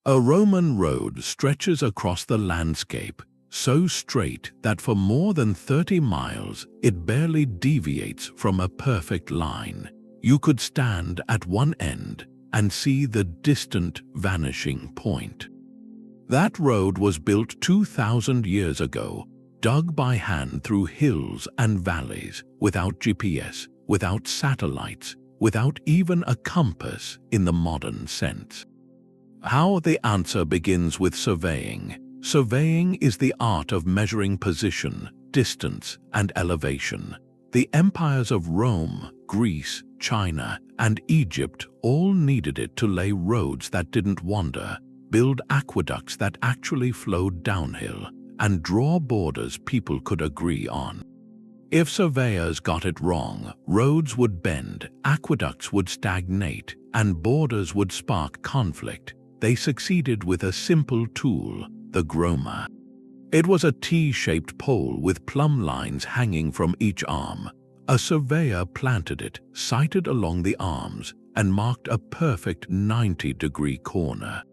A Roman road stretches across the landscape, so straight that for more than 30 miles it barely deviates from a perfect line. You could stand at one end and see the distant vanishing point. That road was built 2,000 years ago, dug by hand through hills and valleys, without GPS, without satellites, without even a compass in the modern sense. How? The answer begins with surveying. Surveying is the art of measuring position, distance, and elevation. The empires of Rome, Greece, China, and Egypt all needed it to lay roads that didn't wander, build aqueducts that actually flowed downhill, and draw borders people could agree on. If surveyors got it wrong, roads would bend, aqueducts would stagnate, and borders would spark conflict. They succeeded with a simple tool, the groma. It was a T-shaped pole with plumb lines hanging from each arm. A surveyor planted it, sighted along the arms, and marked a perfect 90-degree corner.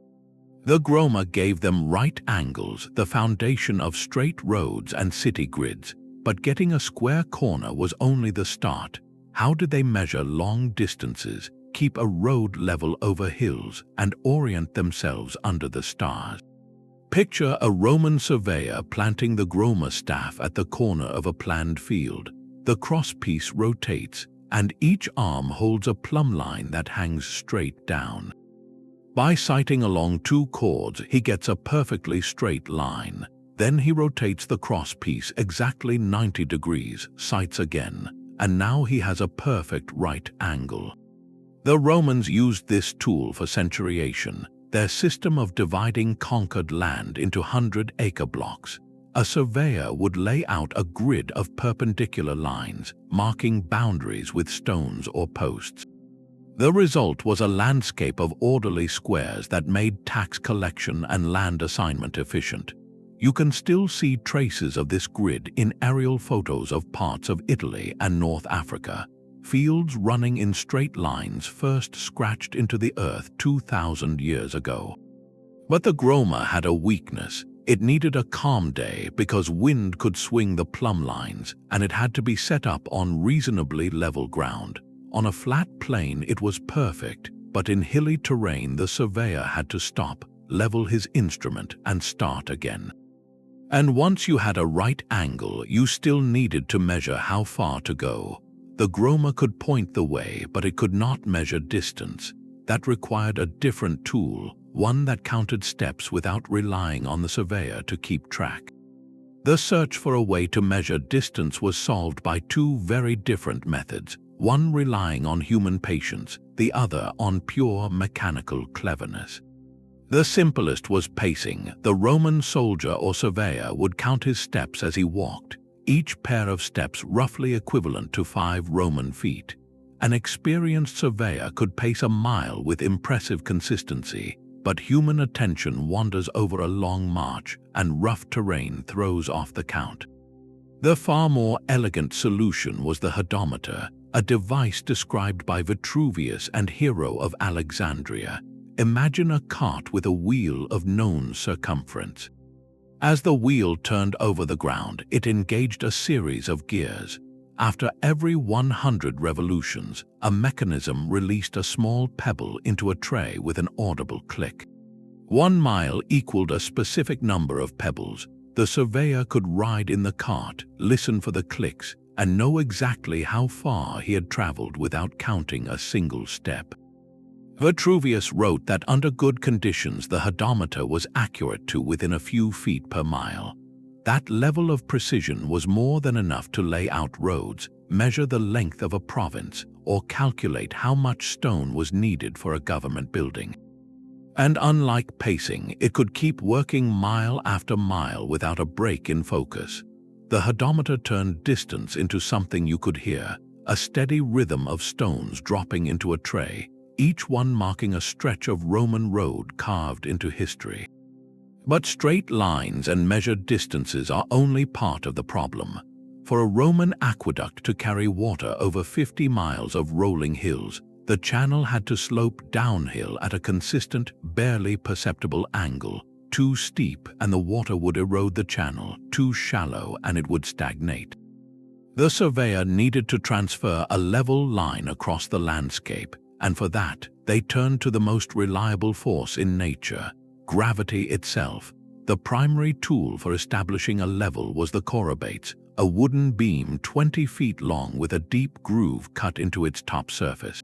The groma gave them right angles, the foundation of straight roads and city grids. But getting a square corner was only the start. How did they measure long distances, keep a road level over hills, and orient themselves under the stars? Picture a Roman surveyor planting the groma staff at the corner of a planned field. The crosspiece rotates, and each arm holds a plumb line that hangs straight down. By sighting along two chords, he gets a perfectly straight line. Then he rotates the crosspiece exactly 90 degrees, sights again, and now he has a perfect right angle. The Romans used this tool for centuriation, their system of dividing conquered land into 100-acre blocks. A surveyor would lay out a grid of perpendicular lines, marking boundaries with stones or posts. The result was a landscape of orderly squares that made tax collection and land assignment efficient. You can still see traces of this grid in aerial photos of parts of Italy and North Africa. Fields running in straight lines first scratched into the earth 2,000 years ago. But the groma had a weakness. It needed a calm day because wind could swing the plumb lines, and it had to be set up on reasonably level ground. On a flat plain it was perfect, but in hilly terrain the surveyor had to stop, level his instrument, and start again. And once you had a right angle, you still needed to measure how far to go. The groma could point the way, but it could not measure distance. That required a different tool, one that counted steps without relying on the surveyor to keep track. The search for a way to measure distance was solved by two very different methods, one relying on human patience, the other on pure mechanical cleverness. The simplest was pacing. The Roman soldier or surveyor would count his steps as he walked, each pair of steps roughly equivalent to 5 Roman feet. An experienced surveyor could pace a mile with impressive consistency, but human attention wanders over a long march, and rough terrain throws off the count. The far more elegant solution was the hodometer, a device described by Vitruvius and Hero of Alexandria. Imagine a cart with a wheel of known circumference. As the wheel turned over the ground, it engaged a series of gears. After every 100 revolutions, a mechanism released a small pebble into a tray with an audible click. 1 mile equaled a specific number of pebbles. The surveyor could ride in the cart, listen for the clicks, and know exactly how far he had traveled without counting a single step. Vitruvius wrote that under good conditions the hodometer was accurate to within a few feet per mile. That level of precision was more than enough to lay out roads, measure the length of a province, or calculate how much stone was needed for a government building. And unlike pacing, it could keep working mile after mile without a break in focus. The hodometer turned distance into something you could hear, a steady rhythm of stones dropping into a tray, each one marking a stretch of Roman road carved into history. But straight lines and measured distances are only part of the problem. For a Roman aqueduct to carry water over 50 miles of rolling hills, The channel had to slope downhill at a consistent, barely perceptible angle. Too steep and the water would erode the channel, too shallow and it would stagnate. The surveyor needed to transfer a level line across the landscape, and for that, they turned to the most reliable force in nature, gravity itself. The primary tool for establishing a level was the chorobates, a wooden beam 20 feet long with a deep groove cut into its top surface.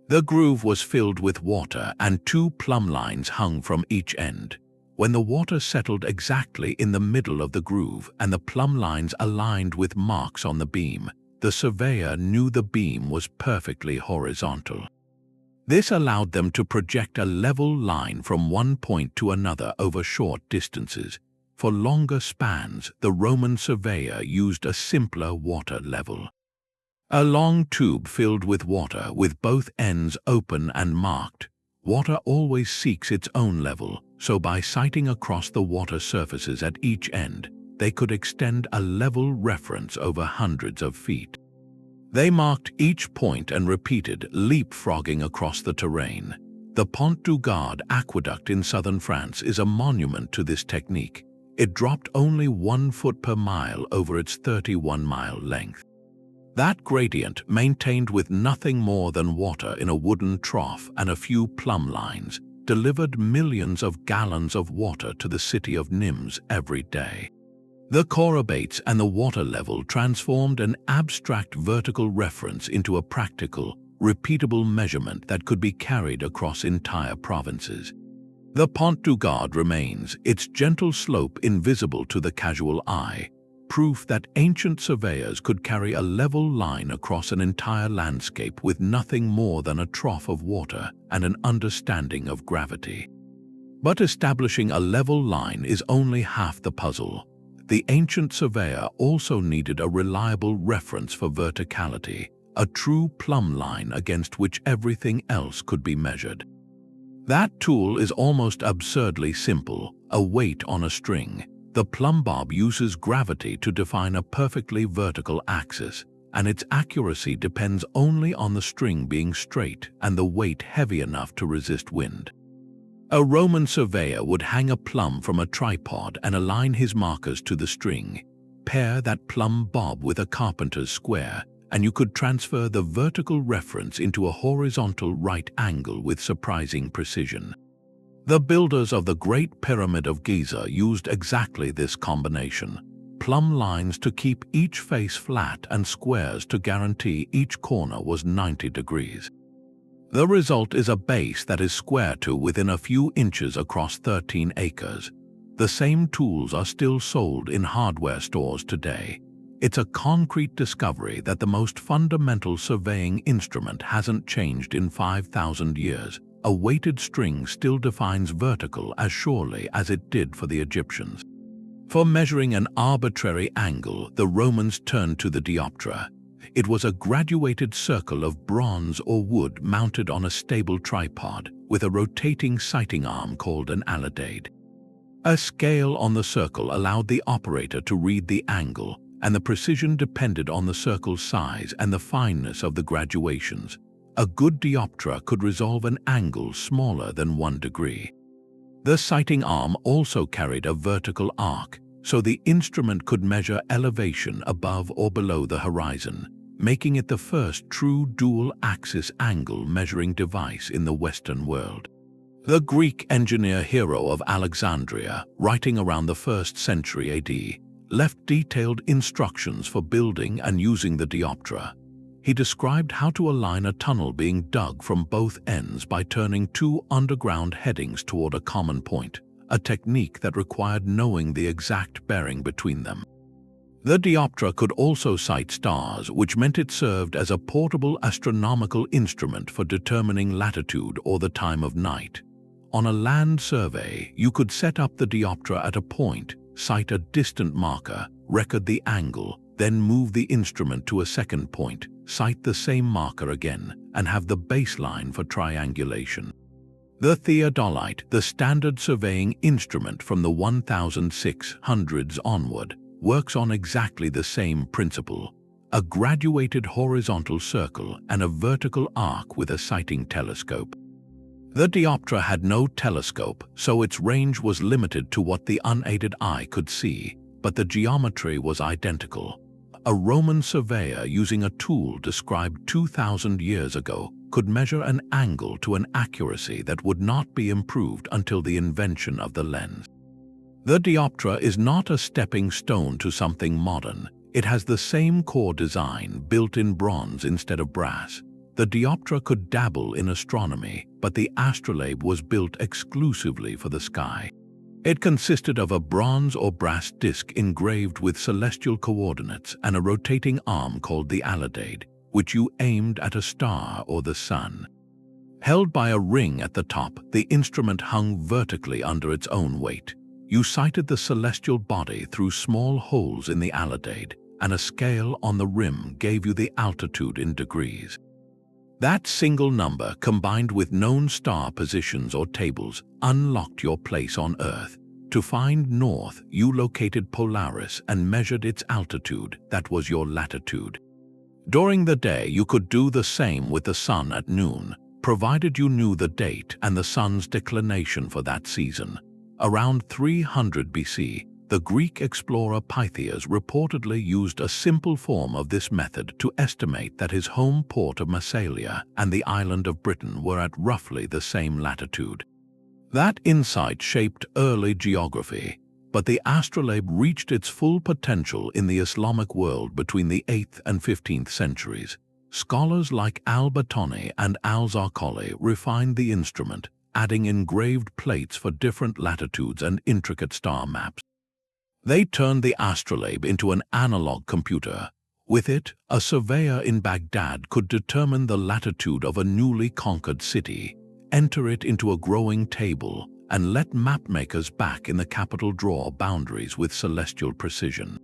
The groove was filled with water and 2 plumb lines hung from each end. When the water settled exactly in the middle of the groove and the plumb lines aligned with marks on the beam, the surveyor knew the beam was perfectly horizontal. This allowed them to project a level line from one point to another over short distances. For longer spans, the Roman surveyor used a simpler water level. A long tube filled with water with both ends open and marked. Water always seeks its own level, so by sighting across the water surfaces at each end, they could extend a level reference over hundreds of feet. They marked each point and repeated, leapfrogging across the terrain. The Pont du Gard aqueduct in southern France is a monument to this technique. It dropped only 1 foot per mile over its 31-mile length. That gradient, maintained with nothing more than water in a wooden trough and a few plumb lines, delivered millions of gallons of water to the city of Nimes every day. The chorobates and the water level transformed an abstract vertical reference into a practical, repeatable measurement that could be carried across entire provinces. The Pont du Gard remains, its gentle slope invisible to the casual eye, proof that ancient surveyors could carry a level line across an entire landscape with nothing more than a trough of water and an understanding of gravity. But establishing a level line is only half the puzzle. The ancient surveyor also needed a reliable reference for verticality, a true plumb line against which everything else could be measured. That tool is almost absurdly simple, a weight on a string. The plumb bob uses gravity to define a perfectly vertical axis, and its accuracy depends only on the string being straight and the weight heavy enough to resist wind. A Roman surveyor would hang a plumb from a tripod and align his markers to the string. Pair that plumb bob with a carpenter's square, and you could transfer the vertical reference into a horizontal right angle with surprising precision. The builders of the Great Pyramid of Giza used exactly this combination: plumb lines to keep each face flat and squares to guarantee each corner was 90 degrees. The result is a base that is square to within a few inches across 13 acres. The same tools are still sold in hardware stores today. It's a concrete discovery that the most fundamental surveying instrument hasn't changed in 5,000 years. A weighted string still defines vertical as surely as it did for the Egyptians. For measuring an arbitrary angle, the Romans turned to the Dioptra. It was a graduated circle of bronze or wood mounted on a stable tripod with a rotating sighting arm called an alidade. A scale on the circle allowed the operator to read the angle, and the precision depended on the circle's size and the fineness of the graduations. A good dioptra could resolve an angle smaller than 1 degree. The sighting arm also carried a vertical arc, so the instrument could measure elevation above or below the horizon, making it the first true dual-axis angle measuring device in the Western world. The Greek engineer Hero of Alexandria, writing around the 1st century AD, left detailed instructions for building and using the dioptra. He described how to align a tunnel being dug from both ends by turning 2 underground headings toward a common point, a technique that required knowing the exact bearing between them. The dioptra could also sight stars, which meant it served as a portable astronomical instrument for determining latitude or the time of night. On a land survey, you could set up the dioptra at a point, sight a distant marker, record the angle, then move the instrument to a second point, sight the same marker again, and have the baseline for triangulation. The theodolite, the standard surveying instrument from the 1600s onward, works on exactly the same principle. a graduated horizontal circle and a vertical arc with a sighting telescope. The Dioptra had no telescope, so its range was limited to what the unaided eye could see, but the geometry was identical. A Roman surveyor using a tool described 2,000 years ago could measure an angle to an accuracy that would not be improved until the invention of the lens. The Dioptra is not a stepping stone to something modern. It has the same core design, built in bronze instead of brass. The Dioptra could dabble in astronomy, but the Astrolabe was built exclusively for the sky. It consisted of a bronze or brass disc engraved with celestial coordinates and a rotating arm called the alidade, which you aimed at a star or the sun. Held by a ring at the top, the instrument hung vertically under its own weight. You sighted the celestial body through small holes in the alidade, and a scale on the rim gave you the altitude in degrees. That single number, combined with known star positions or tables, unlocked your place on Earth. To find north, you located Polaris and measured its altitude. That was your latitude. During the day, you could do the same with the sun at noon, provided you knew the date and the sun's declination for that season. Around 300 BC, the Greek explorer Pytheas reportedly used a simple form of this method to estimate that his home port of Massalia and the island of Britain were at roughly the same latitude. That insight shaped early geography, but the astrolabe reached its full potential in the Islamic world between the 8th and 15th centuries. Scholars like al-Battani and al-Zarqali refined the instrument, adding engraved plates for different latitudes and intricate star maps. They turned the astrolabe into an analog computer. With it, a surveyor in Baghdad could determine the latitude of a newly conquered city, enter it into a growing table, and let mapmakers back in the capital draw boundaries with celestial precision.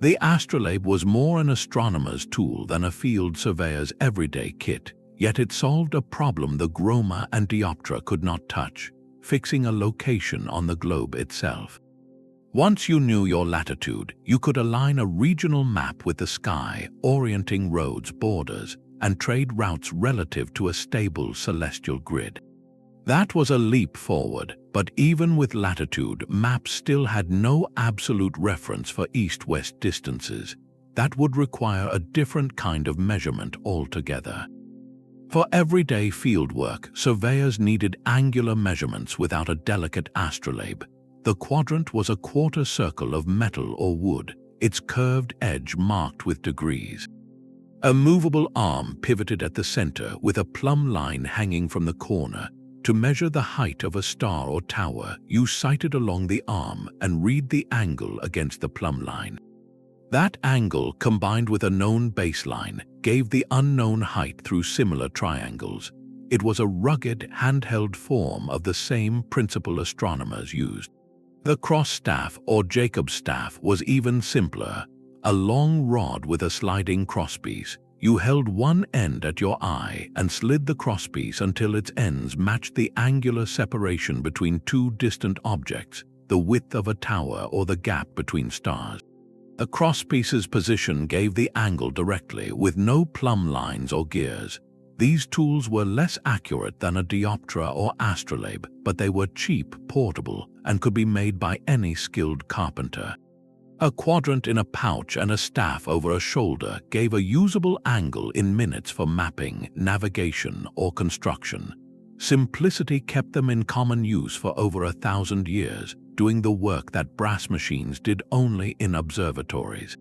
The astrolabe was more an astronomer's tool than a field surveyor's everyday kit, yet it solved a problem the groma and dioptra could not touch, fixing a location on the globe itself. Once you knew your latitude, you could align a regional map with the sky, orienting roads, borders, and trade routes relative to a stable celestial grid. That was a leap forward, but even with latitude, maps still had no absolute reference for east-west distances. That would require a different kind of measurement altogether. For everyday fieldwork, surveyors needed angular measurements without a delicate astrolabe. The quadrant was a quarter circle of metal or wood, its curved edge marked with degrees. A movable arm pivoted at the center with a plumb line hanging from the corner. To measure the height of a star or tower, you sighted along the arm and read the angle against the plumb line. That angle, combined with a known baseline, gave the unknown height through similar triangles. It was a rugged, handheld form of the same principle astronomers used. The cross staff or Jacob's staff was even simpler, a long rod with a sliding crosspiece. You held one end at your eye and slid the crosspiece until its ends matched the angular separation between two distant objects, the width of a tower or the gap between stars. The crosspiece's position gave the angle directly, with no plumb lines or gears. These tools were less accurate than a dioptra or astrolabe, but they were cheap, portable, and could be made by any skilled carpenter. A quadrant in a pouch and a staff over a shoulder gave a usable angle in minutes for mapping, navigation, or construction. Simplicity kept them in common use for over 1,000 years, doing the work that brass machines did only in observatories.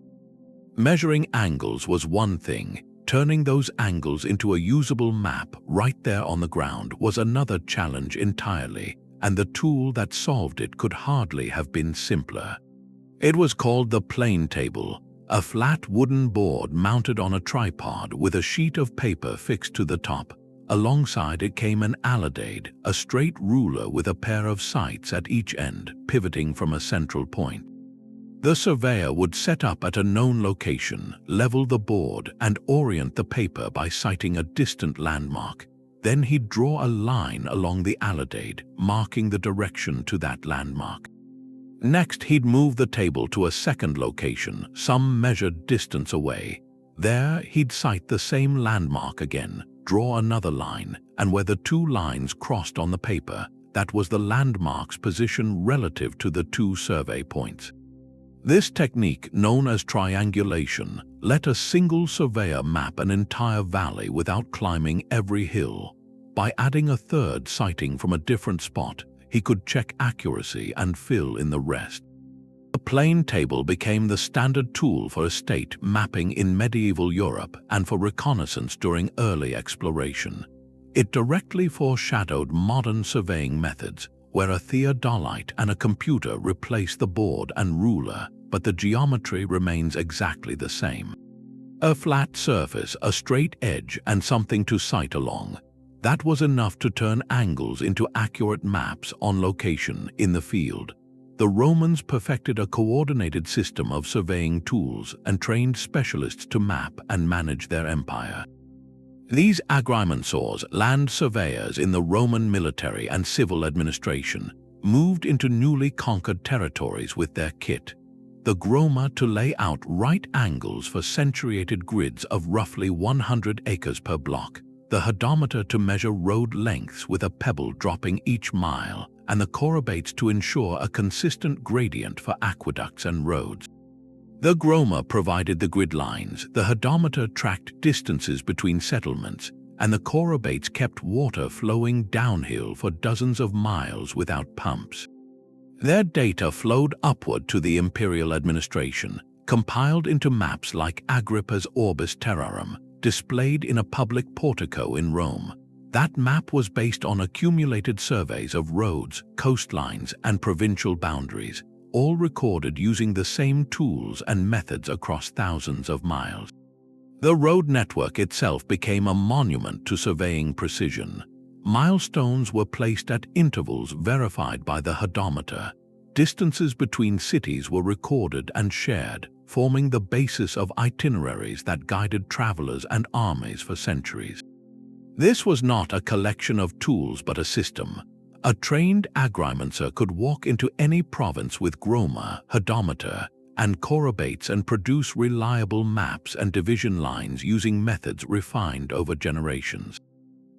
Measuring angles was one thing. Turning those angles into a usable map right there on the ground was another challenge entirely, and the tool that solved it could hardly have been simpler. It was called the plane table, a flat wooden board mounted on a tripod with a sheet of paper fixed to the top. Alongside it came an alidade, a straight ruler with a pair of sights at each end, pivoting from a central point. The surveyor would set up at a known location, level the board, and orient the paper by sighting a distant landmark. Then he'd draw a line along the alidade, marking the direction to that landmark. Next, he'd move the table to a second location, some measured distance away. There, he'd sight the same landmark again, draw another line, and where the two lines crossed on the paper, that was the landmark's position relative to the two survey points. This technique, known as triangulation, let a single surveyor map an entire valley without climbing every hill. By adding a third sighting from a different spot, he could check accuracy and fill in the rest. The plane table became the standard tool for estate mapping in medieval Europe and for reconnaissance during early exploration. It directly foreshadowed modern surveying methods, where a theodolite and a computer replace the board and ruler, but the geometry remains exactly the same. A flat surface, a straight edge, and something to sight along. That was enough to turn angles into accurate maps on location in the field. The Romans perfected a coordinated system of surveying tools and trained specialists to map and manage their empire. These agrimensors, land surveyors in the Roman military and civil administration, moved into newly conquered territories with their kit. The groma to lay out right angles for centuriated grids of roughly 100 acres per block, the hodometer to measure road lengths with a pebble dropping each mile, and the chorobates to ensure a consistent gradient for aqueducts and roads. The groma provided the grid lines, the hodometer tracked distances between settlements, and the chorobates kept water flowing downhill for dozens of miles without pumps. Their data flowed upward to the imperial administration, compiled into maps like Agrippa's Orbis Terrarum, displayed in a public portico in Rome. That map was based on accumulated surveys of roads, coastlines, and provincial boundaries, all recorded using the same tools and methods across thousands of miles. The road network itself became a monument to surveying precision. Milestones were placed at intervals verified by the hodometer. Distances between cities were recorded and shared, forming the basis of itineraries that guided travelers and armies for centuries. This was not a collection of tools but a system. A trained agrimenser could walk into any province with groma, hodometer, and chorobates and produce reliable maps and division lines using methods refined over generations.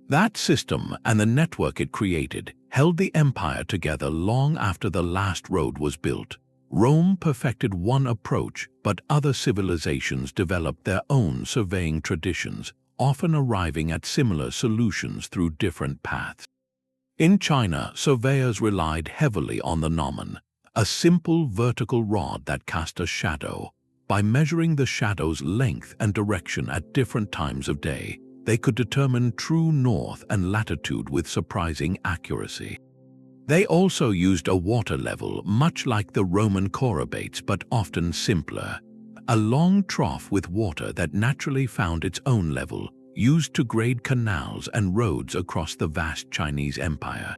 That system and the network it created held the empire together long after the last road was built. Rome perfected one approach, but other civilizations developed their own surveying traditions, often arriving at similar solutions through different paths. In China, surveyors relied heavily on the gnomon, a simple vertical rod that cast a shadow. By measuring the shadow's length and direction at different times of day, they could determine true north and latitude with surprising accuracy. They also used a water level much like the Roman chorobates but often simpler, a long trough with water that naturally found its own level, used to grade canals and roads across the vast Chinese empire.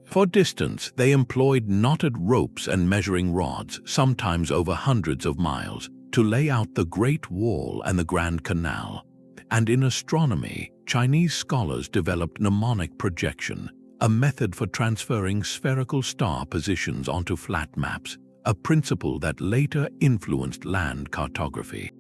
For distance, they employed knotted ropes and measuring rods, sometimes over hundreds of miles, to lay out the Great Wall and the Grand Canal. And in astronomy, Chinese scholars developed mnemonic projection, a method for transferring spherical star positions onto flat maps, a principle that later influenced land cartography.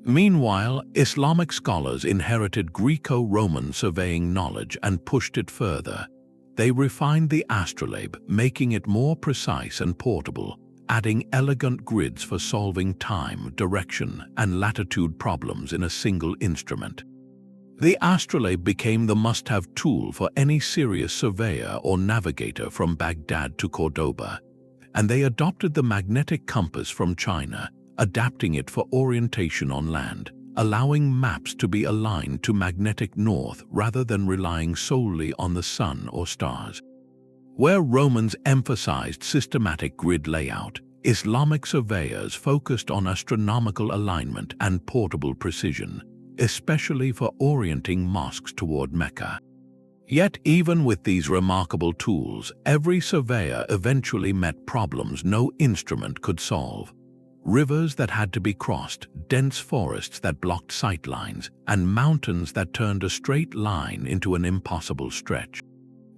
Meanwhile, Islamic scholars inherited Greco-Roman surveying knowledge and pushed it further. They refined the astrolabe, making it more precise and portable, adding elegant grids for solving time, direction, and latitude problems in a single instrument. The astrolabe became the must-have tool for any serious surveyor or navigator from Baghdad to Cordoba, and they adopted the magnetic compass from China, adapting it for orientation on land, allowing maps to be aligned to magnetic north rather than relying solely on the sun or stars. Where Romans emphasized systematic grid layout, Islamic surveyors focused on astronomical alignment and portable precision, especially for orienting mosques toward Mecca. Yet even with these remarkable tools, every surveyor eventually met problems no instrument could solve. Rivers that had to be crossed, dense forests that blocked sightlines, and mountains that turned a straight line into an impossible stretch.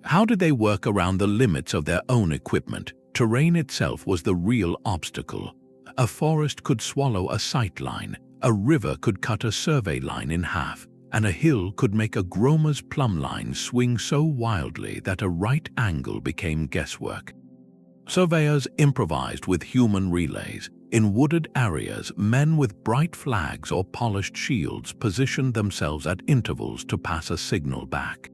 How did they work around the limits of their own equipment? Terrain itself was the real obstacle. A forest could swallow a sightline, A river could cut a survey line in half, and a hill could make a groma's plumb line swing so wildly that a right angle became guesswork. Surveyors improvised with human relays. In wooded areas, men with bright flags or polished shields positioned themselves at intervals to pass a signal back.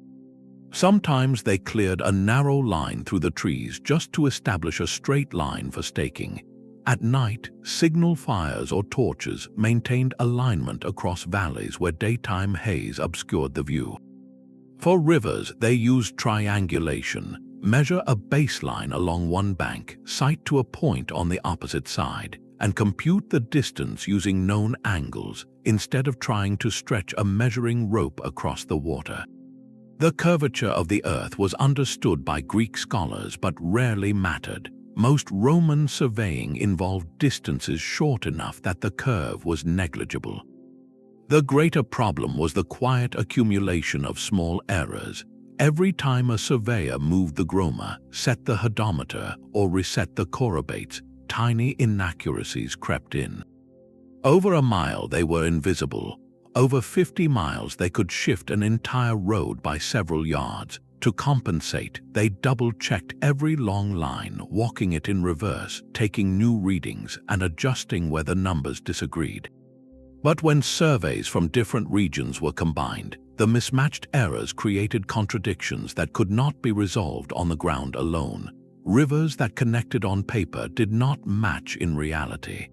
Sometimes they cleared a narrow line through the trees just to establish a straight line for staking. At night, signal fires or torches maintained alignment across valleys where daytime haze obscured the view. For rivers, they used triangulation. Measure a baseline along one bank, sight to a point on the opposite side, and compute the distance using known angles instead of trying to stretch a measuring rope across the water. The curvature of the earth was understood by Greek scholars but rarely mattered. Most Roman surveying involved distances short enough that the curve was negligible. The greater problem was the quiet accumulation of small errors. Every time a surveyor moved the groma, set the hodometer, or reset the chorobates, tiny inaccuracies crept in. Over a mile they were invisible. Over 50 miles they could shift an entire road by several yards. To compensate, they double-checked every long line, walking it in reverse, taking new readings, and adjusting where the numbers disagreed. But when surveys from different regions were combined, the mismatched errors created contradictions that could not be resolved on the ground alone. Rivers that connected on paper did not match in reality.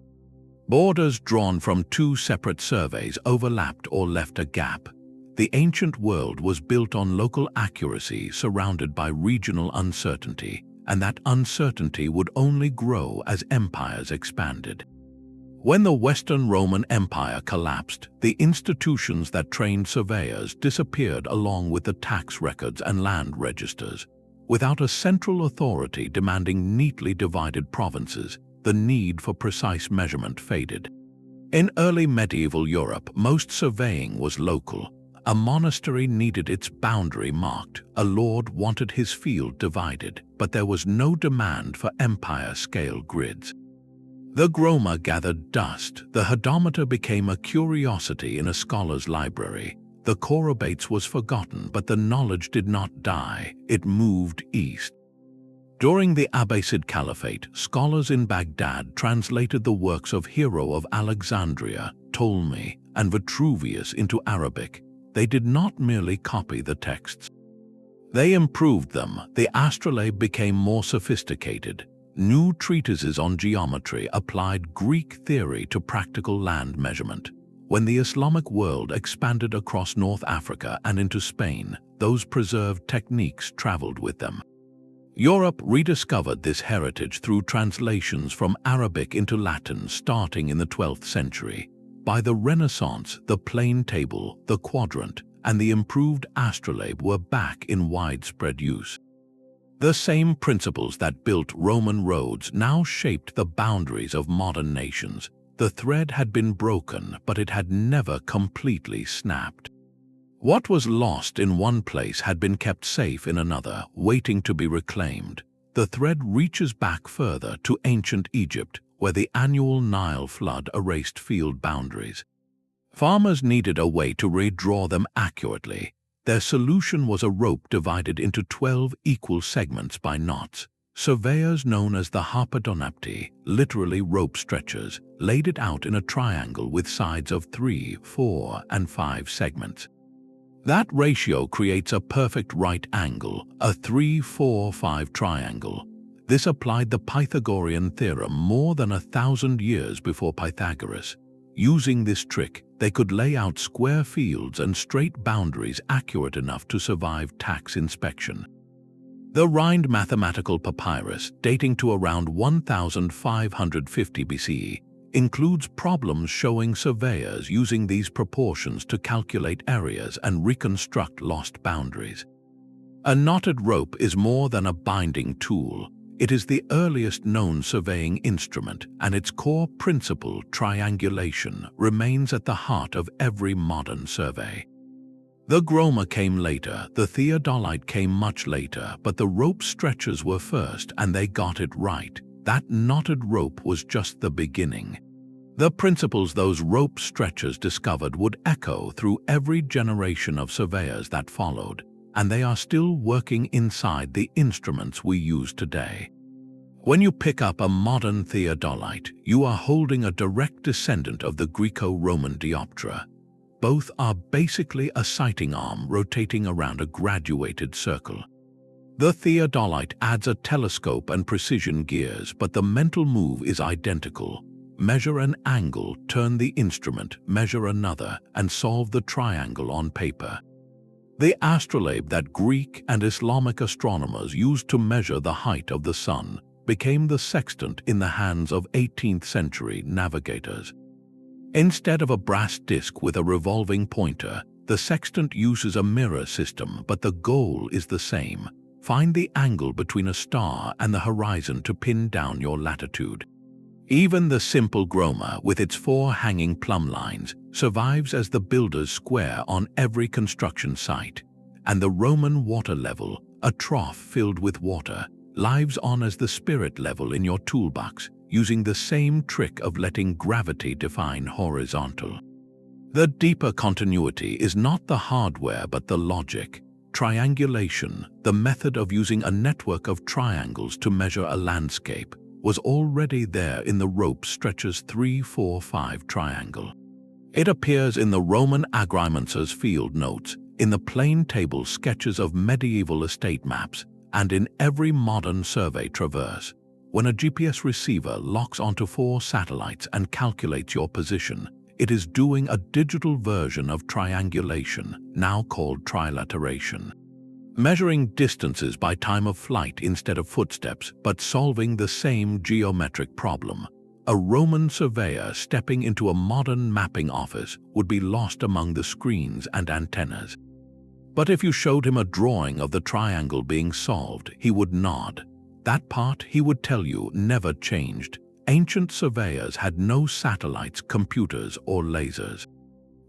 Borders drawn from two separate surveys overlapped or left a gap. The ancient world was built on local accuracy surrounded by regional uncertainty, and that uncertainty would only grow as empires expanded. When the Western Roman Empire collapsed, the institutions that trained surveyors disappeared along with the tax records and land registers. Without a central authority demanding neatly divided provinces, the need for precise measurement faded. In early medieval Europe, most surveying was local. A monastery needed its boundary marked, a lord wanted his field divided, but there was no demand for empire-scale grids. The groma gathered dust, the hodometer became a curiosity in a scholar's library. The chorobates was forgotten, but the knowledge did not die, it moved east. During the Abbasid Caliphate, scholars in Baghdad translated the works of Hero of Alexandria, Ptolemy, and Vitruvius into Arabic. They did not merely copy the texts. They improved them. The Astrolabe became more sophisticated. New treatises on geometry applied Greek theory to practical land measurement. When the Islamic world expanded across North Africa and into Spain, those preserved techniques traveled with them. Europe rediscovered this heritage through translations from Arabic into Latin starting in the 12th century. By the Renaissance, the plane table, the quadrant, and the improved astrolabe were back in widespread use. The same principles that built Roman roads now shaped the boundaries of modern nations. The thread had been broken, but it had never completely snapped. What was lost in one place had been kept safe in another, waiting to be reclaimed. The thread reaches back further to ancient Egypt, where the annual Nile flood erased field boundaries. Farmers needed a way to redraw them accurately. Their solution was a rope divided into 12 equal segments by knots. Surveyors known as the hodometer, literally rope stretchers, laid it out in a triangle with sides of 3, 4, and 5 segments. That ratio creates a perfect right angle, a 3-4-5 triangle. This applied the Pythagorean theorem more than 1,000 years before Pythagoras. Using this trick, they could lay out square fields and straight boundaries accurate enough to survive tax inspection. The Rhind mathematical papyrus, dating to around 1550 BCE, includes problems showing surveyors using these proportions to calculate areas and reconstruct lost boundaries. A knotted rope is more than a binding tool. It is the earliest known surveying instrument, and its core principle, triangulation, remains at the heart of every modern survey. The groma came later, the theodolite came much later, but the rope stretchers were first, and they got it right. That knotted rope was just the beginning. The principles those rope stretchers discovered would echo through every generation of surveyors that followed, and they are still working inside the instruments we use today. When you pick up a modern theodolite, you are holding a direct descendant of the Greco-Roman Dioptra. Both are basically a sighting arm rotating around a graduated circle. The theodolite adds a telescope and precision gears, but the mental move is identical. Measure an angle, turn the instrument, measure another, and solve the triangle on paper. The astrolabe that Greek and Islamic astronomers used to measure the height of the sun became the sextant in the hands of 18th century navigators. Instead of a brass disc with a revolving pointer, the sextant uses a mirror system, but the goal is the same. Find the angle between a star and the horizon to pin down your latitude. Even the simple groma, with its 4 hanging plumb lines, survives as the builder's square on every construction site. And the Roman water level, a trough filled with water, lives on as the spirit level in your toolbox, using the same trick of letting gravity define horizontal. The deeper continuity is not the hardware but the logic. Triangulation, the method of using a network of triangles to measure a landscape, was already there in the rope stretcher's 3-4-5 triangle. It appears in the Roman agrimensors' field notes, in the plane table sketches of medieval estate maps, and in every modern survey traverse. When a GPS receiver locks onto 4 satellites and calculates your position, it is doing a digital version of triangulation, now called trilateration. Measuring distances by time of flight instead of footsteps, but solving the same geometric problem. A Roman surveyor stepping into a modern mapping office would be lost among the screens and antennas. But if you showed him a drawing of the triangle being solved, he would nod. That part, he would tell you, never changed. Ancient surveyors had no satellites, computers, or lasers.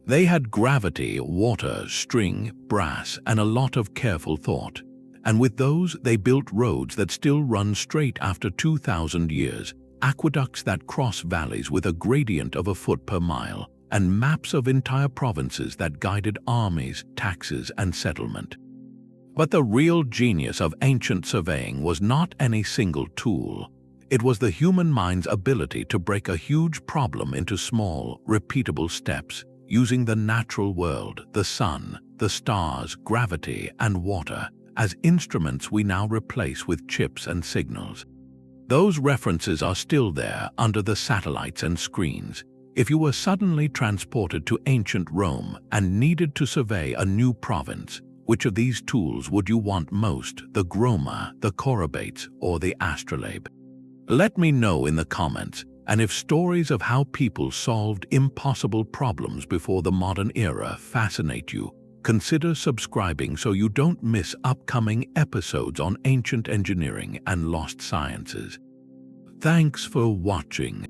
They had gravity, water, string, brass, and a lot of careful thought. And with those, they built roads that still run straight after 2,000 years, aqueducts that cross valleys with a gradient of a foot per mile, and maps of entire provinces that guided armies, taxes, and settlement. But the real genius of ancient surveying was not any single tool. It was the human mind's ability to break a huge problem into small, repeatable steps, using the natural world, the sun, the stars, gravity, and water, as instruments we now replace with chips and signals. Those references are still there under the satellites and screens. If you were suddenly transported to ancient Rome and needed to survey a new province, which of these tools would you want most, the groma, the chorobates, or the astrolabe? Let me know in the comments, and if stories of how people solved impossible problems before the modern era fascinate you, consider subscribing so you don't miss upcoming episodes on ancient engineering and lost sciences. Thanks for watching.